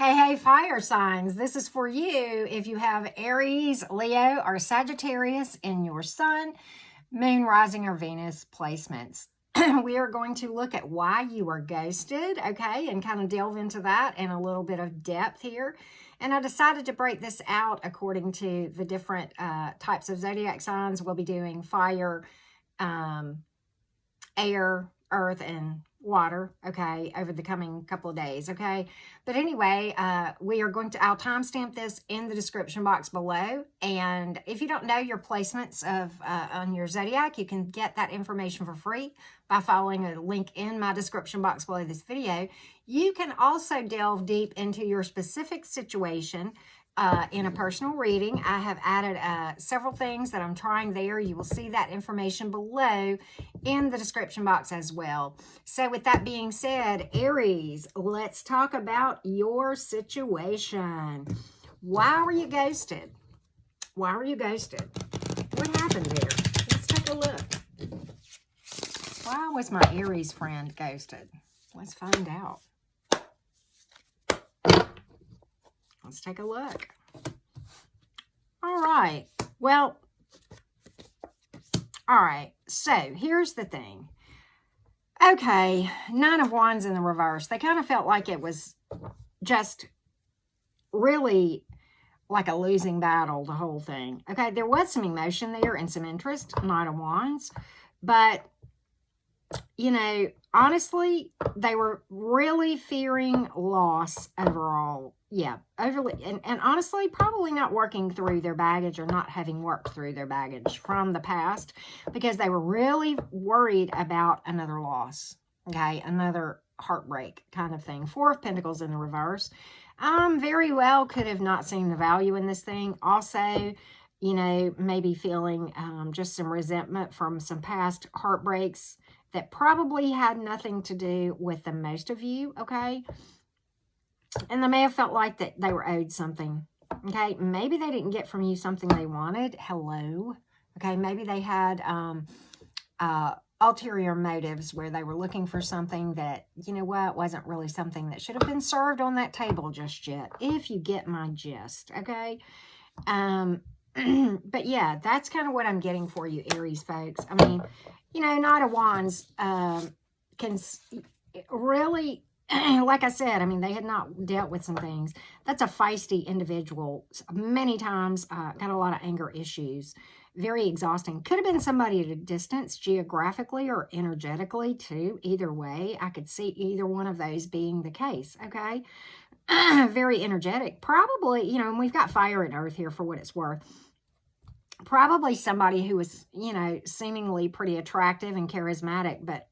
Hey, fire signs. This is for you if you have Aries, Leo, or Sagittarius in your sun, moon, rising, or Venus placements. We are going to look at why you are ghosted, okay, and kind of delve into that in a little bit of depth here. And I decided to break this out according to the different types of zodiac signs. We'll be doing fire, air, earth, and water, okay, over the coming couple of days, okay? But anyway, we are going to, I'll timestamp this in the description box below. And if you don't know your placements of on your zodiac, you can get that information for free by following a link in my description box below this video. You can also delve deep into your specific situation in a personal reading. I have added several things that I'm trying there. You will see that information below in the description box as well. So with that being said, Aries, let's talk about your situation. Why were you ghosted? Why were you ghosted? What happened there? Let's take a look. Why was my Aries friend ghosted? Let's find out. Let's take a look. All right. Well, all right. So here's the thing. Okay. 9 of Wands in the reverse. They kind of felt like it was just really like a losing battle, the whole thing. Okay. There was some emotion there and some interest, 9 of Wands. But, you know, honestly, they were really fearing loss overall. Yeah, overly, and honestly, probably not working through their baggage or not having worked through their baggage from the past because they were really worried about another loss, okay, another heartbreak kind of thing. 4 of Pentacles in the reverse. Very well could have not seen the value in this thing. Also, you know, maybe feeling just some resentment from some past heartbreaks that probably had nothing to do with the most of you, okay? And they may have felt like that they were owed something, okay? Maybe they didn't get from you something they wanted. Hello, okay? Maybe they had ulterior motives where they were looking for something that, you know what, wasn't really something that should have been served on that table just yet, if you get my gist, okay? But yeah, that's kind of what I'm getting for you, Aries folks. I mean, you know, Knight of Wands can really... like I said, I mean, they had not dealt with some things. That's a feisty individual. Many times got a lot of anger issues. Very exhausting. Could have been somebody at a distance geographically or energetically too. Either way, I could see either one of those being the case, okay? Very energetic. Probably, you know, and we've got fire and earth here for what it's worth. Probably somebody who was, you know, seemingly pretty attractive and charismatic, but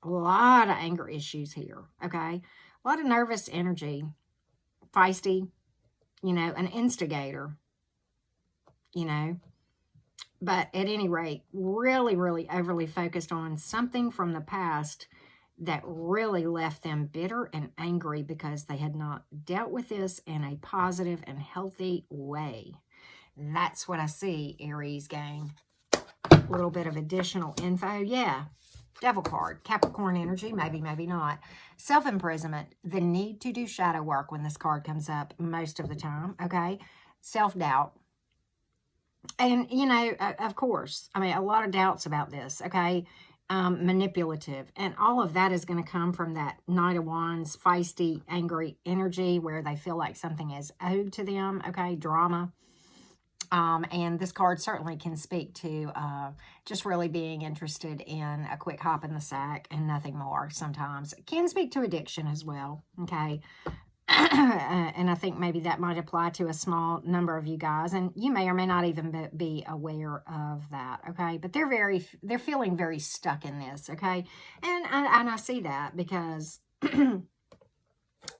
a lot of anger issues here, okay? A lot of nervous energy, feisty, you know, an instigator, you know. But at any rate, really, really overly focused on something from the past that really left them bitter and angry because they had not dealt with this in a positive and healthy way. That's what I see, Aries gang. A little bit of additional info, yeah. Devil card, Capricorn energy, maybe, maybe not. Self-imprisonment, the need to do shadow work when this card comes up most of the time, okay? Self-doubt. And, you know, of course, I mean, a lot of doubts about this, okay? Manipulative. And all of that is going to come from that Knight of Wands, feisty, angry energy where they feel like something is owed to them, okay? Drama. And this card certainly can speak to just really being interested in a quick hop in the sack and nothing more sometimes. It can speak to addiction as well, okay? And I think maybe that might apply to a small number of you guys. And you may or may not even be aware of that, okay? But they're feeling very stuck in this, okay? And I see that because, you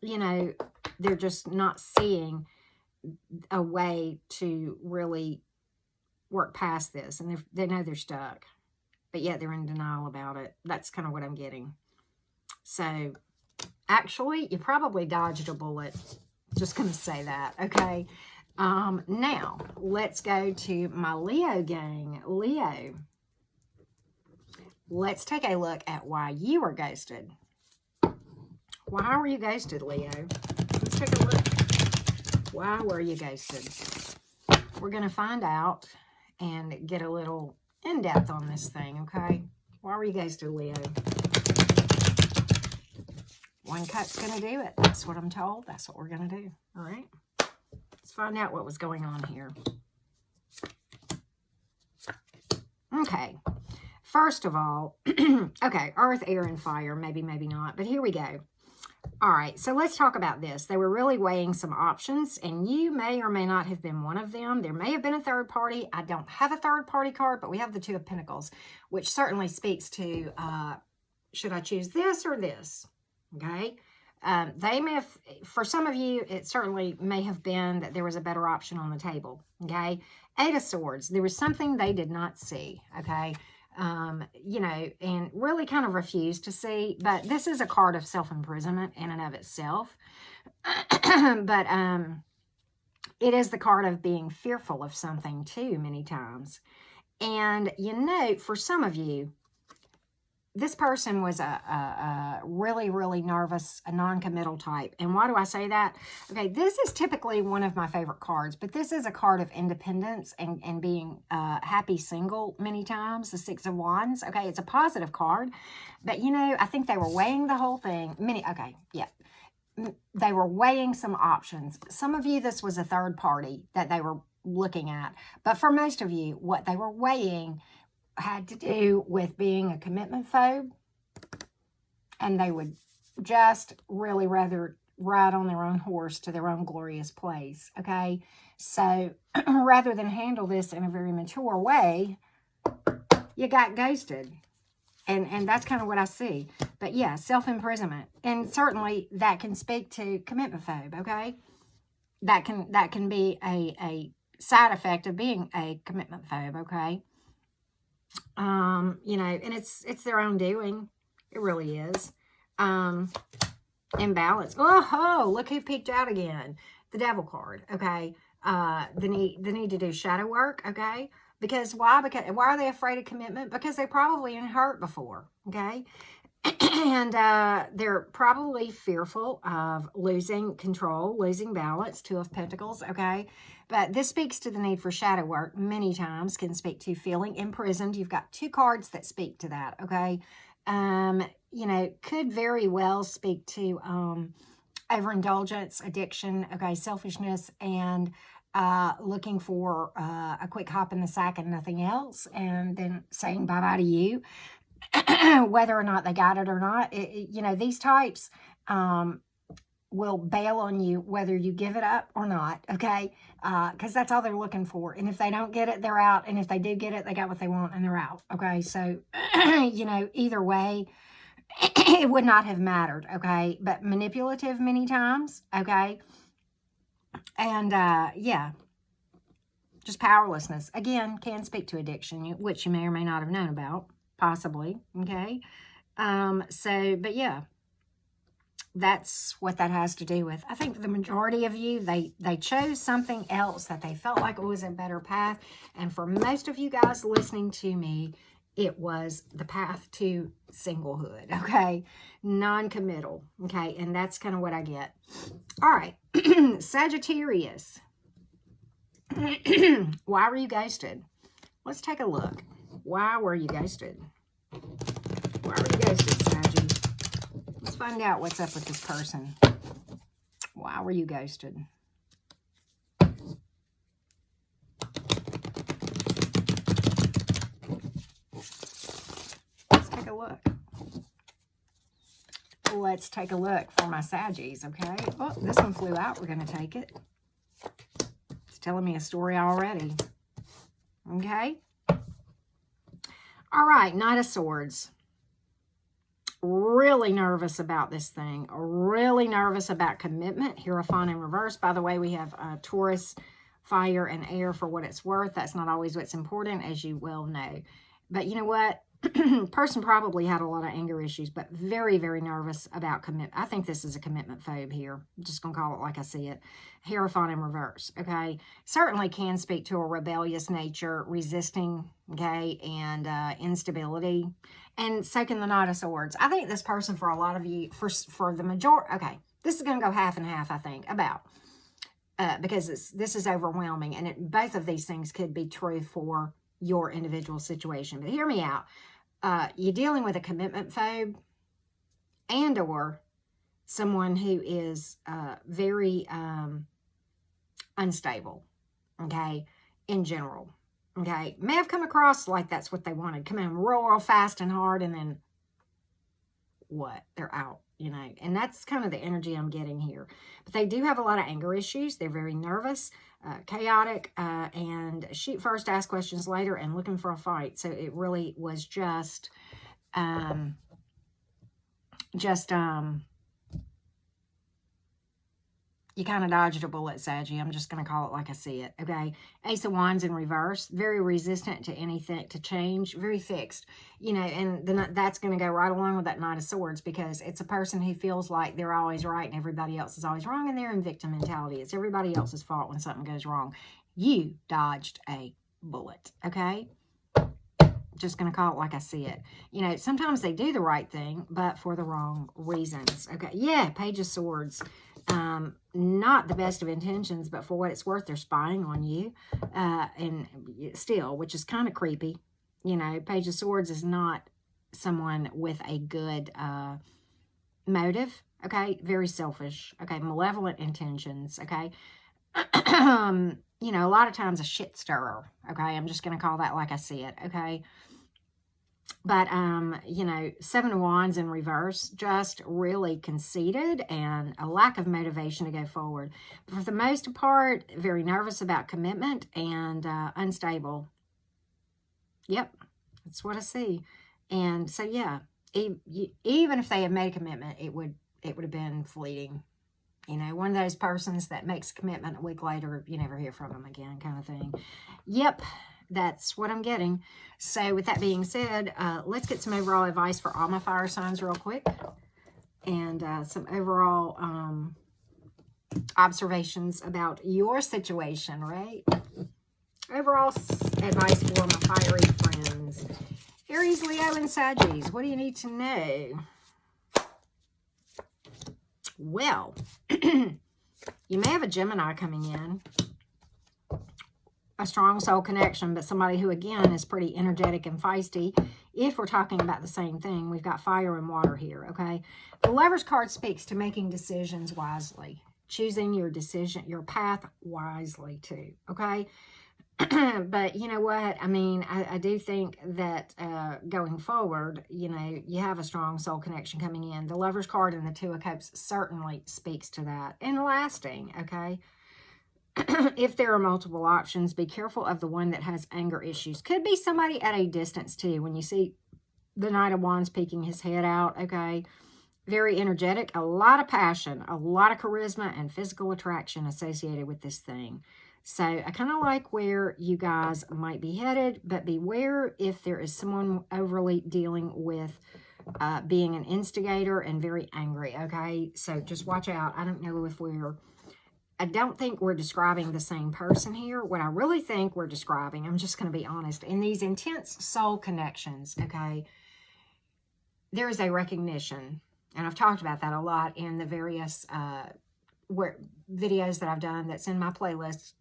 know, they're just not seeing a way to really work past this, and they know they're stuck, but yet they're in denial about it. That's kind of what I'm getting. So actually, you probably dodged a bullet. Just gonna say that, okay? Now let's go to my Leo gang. Leo, let's take a look at why you were ghosted. Why were you ghosted, Leo? Let's take a look. Why were you ghosted? We're going to find out and get a little in-depth on this thing, okay? Why were you ghosted, Leo? One cup's going to do it. That's what I'm told. That's what we're going to do, all right? Let's find out what was going on here. Okay. First of all, okay, earth, air, and fire. Maybe, maybe not. But here we go. All right, so let's talk about this. They were really weighing some options, and you may or may not have been one of them. There may have been a third party. I don't have a third party card, but we have the Two of Pentacles, which certainly speaks to, should I choose this or this? Okay. They may have, for some of you, it certainly may have been that there was a better option on the table. Okay. Eight of Swords. There was something they did not see. Okay. You know, and really kind of refused to see, but this is a card of self-imprisonment in and of itself. But, it is the card of being fearful of something too, many times. And, you know, for some of you, this person was a really, really nervous, a non-committal type. And why do I say that? Okay, this is typically one of my favorite cards, but this is a card of independence and being happy single many times, the Six of Wands. Okay, it's a positive card, but, you know, I think they were weighing the whole thing. They were weighing some options. Some of you, this was a third party that they were looking at. But for most of you, what they were weighing had to do with being a commitment phobe, and they would just really rather ride on their own horse to their own glorious place, okay? So rather than handle this in a very mature way, you got ghosted. And that's kind of what I see. But yeah, self-imprisonment. And certainly that can speak to commitment phobe, okay? That can be a side effect of being a commitment phobe, okay? You know, and it's their own doing. It really is. Imbalance. Oh, look who peeked out again. The Devil card, okay? The need to do shadow work, okay? Because why? Because why are they afraid of commitment? Because they probably been hurt before, okay? And they're probably fearful of losing control, losing balance, Two of Pentacles, okay? But this speaks to the need for shadow work. Many times can speak to feeling imprisoned. You've got two cards that speak to that, okay? You know, could very well speak to overindulgence, addiction, okay, selfishness, and looking for a quick hop in the sack and nothing else, and then saying bye-bye to you. Whether or not they got it or not, you know, these types will bail on you whether you give it up or not, okay? Because that's all they're looking for. And if they don't get it, they're out. And if they do get it, they got what they want and they're out, okay? So, you know, either way, it would not have mattered, okay? But manipulative many times, okay? And, yeah, just powerlessness. Again, can speak to addiction, which you may or may not have known about. Possibly, okay? So, but yeah, that's what that has to do with. I think the majority of you, they chose something else that they felt like it was a better path. And for most of you guys listening to me, it was the path to singlehood, okay? Non-committal, okay? And that's kind of what I get. All right, Sagittarius. Why were you ghosted? Let's take a look. Why were you ghosted? Why were you ghosted, Saggy? Let's find out what's up with this person. Why were you ghosted? Let's take a look. Let's take a look for my Saggies, okay? Oh, this one flew out. We're going to take it. It's telling me a story already. Okay? All right, Knight of Swords. Really nervous about this thing. Really nervous about commitment. Hierophant in reverse. By the way, we have Taurus, fire, and air for what it's worth. That's not always what's important, as you well know. But you know what? Person probably had a lot of anger issues, but very, very nervous about commitment. I think this is a commitment phobe here. I'm just going to call it like I see it. Hierophant in reverse, okay? Certainly can speak to a rebellious nature, resisting, okay, and instability. And so can the Knight of Swords. I think this person, for a lot of you, for the majority, okay, this is going to go half and half, I think, about. because this is overwhelming, and both of these things could be true for your individual situation. But hear me out. You're dealing with a commitment phobe and or someone who is very unstable, okay, in general, okay? May have come across like that's what they wanted. Come in real fast and hard, and then what? They're out, you know, and that's kind of the energy I'm getting here. But they do have a lot of anger issues. They're very nervous, chaotic, and shoot first, ask questions later, and looking for a fight. So it really was just you kind of dodged a bullet, Saggy. I'm just going to call it like I see it, okay? Ace of Wands in reverse, very resistant to anything, to change, very fixed, you know, and then that's going to go right along with that Knight of Swords, because it's a person who feels like they're always right and everybody else is always wrong, and they're in victim mentality. It's everybody else's fault when something goes wrong. You dodged a bullet, okay? Just going to call it like I see it. You know, sometimes they do the right thing, but for the wrong reasons, okay? Yeah, Page of Swords. Not the best of intentions, but for what it's worth, they're spying on you, and still, which is kind of creepy. You know, Page of Swords is not someone with a good motive, okay? Very selfish, okay? Malevolent intentions, okay? You know, a lot of times a shit stirrer, okay? I'm just going to call that like I see it, okay? But, you know, Seven of Wands in reverse, just really conceited and a lack of motivation to go forward. But for the most part, very nervous about commitment and unstable. Yep, that's what I see. And so, yeah, even if they had made a commitment, it would have been fleeting. You know, one of those persons that makes a commitment a week later, you never hear from them again kind of thing. Yep. That's what I'm getting. So with that being said, let's get some overall advice for all my fire signs real quick. And some overall observations about your situation, right? Overall advice for my fiery friends. Aries, Leo, and Sagittarius, what do you need to know? Well, you may have a Gemini coming in. A strong soul connection, but somebody who, again, is pretty energetic and feisty. If we're talking about the same thing, we've got fire and water here, okay? The Lover's card speaks to making decisions wisely, choosing your decision, your path wisely too, okay? But you know what? I mean, I do think that going forward, you know, you have a strong soul connection coming in. The Lover's card and the Two of Cups certainly speaks to that. And lasting, okay? If there are multiple options, be careful of the one that has anger issues. Could be somebody at a distance too. When you see the Knight of Wands peeking his head out, okay? Very energetic, a lot of passion, a lot of charisma and physical attraction associated with this thing. So I kind of like where you guys might be headed, but beware if there is someone overly dealing with being an instigator and very angry, okay? So just watch out. I don't know if I don't think we're describing the same person here. What I really think we're describing, I'm just going to be honest, in these intense soul connections, okay, there is a recognition, and I've talked about that a lot in the various videos that I've done that's in my playlist,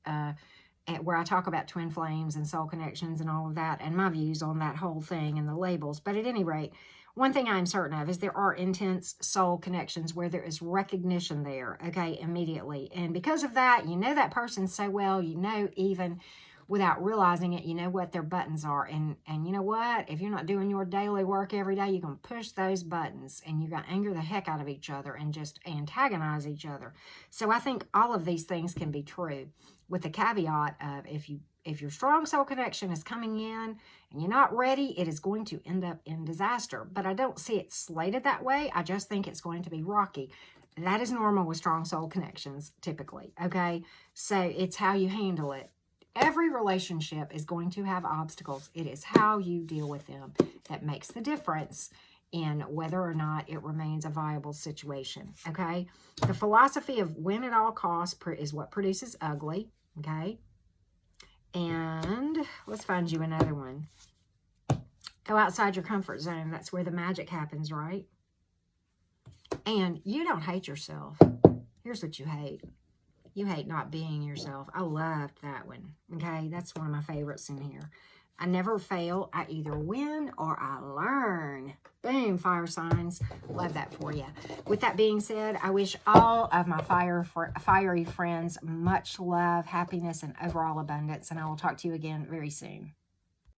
where I talk about twin flames and soul connections and all of that, and my views on that whole thing and the labels. But at any rate, one thing I'm certain of is there are intense soul connections where there is recognition there, okay, immediately. And because of that, you know that person so well, you know, even without realizing it, you know what their buttons are. And you know what? If you're not doing your daily work every day, you're going to push those buttons and you're going to anger the heck out of each other and just antagonize each other. So I think all of these things can be true, with the caveat of if your strong soul connection is coming in and you're not ready, it is going to end up in disaster. But I don't see it slated that way. I just think it's going to be rocky. That is normal with strong soul connections, typically, okay? So it's how you handle it. Every relationship is going to have obstacles. It is how you deal with them that makes the difference in whether or not it remains a viable situation, okay? The philosophy of win at all costs is what produces ugly, okay? And let's find you another one. Go outside your comfort zone. That's where the magic happens, right? And you don't hate yourself. Here's what you hate. You hate not being yourself. I loved that one. Okay, that's one of my favorites in here. I never fail. I either win or I learn. Boom, fire signs. Love that for you. With that being said, I wish all of my fiery friends much love, happiness, and overall abundance. And I will talk to you again very soon.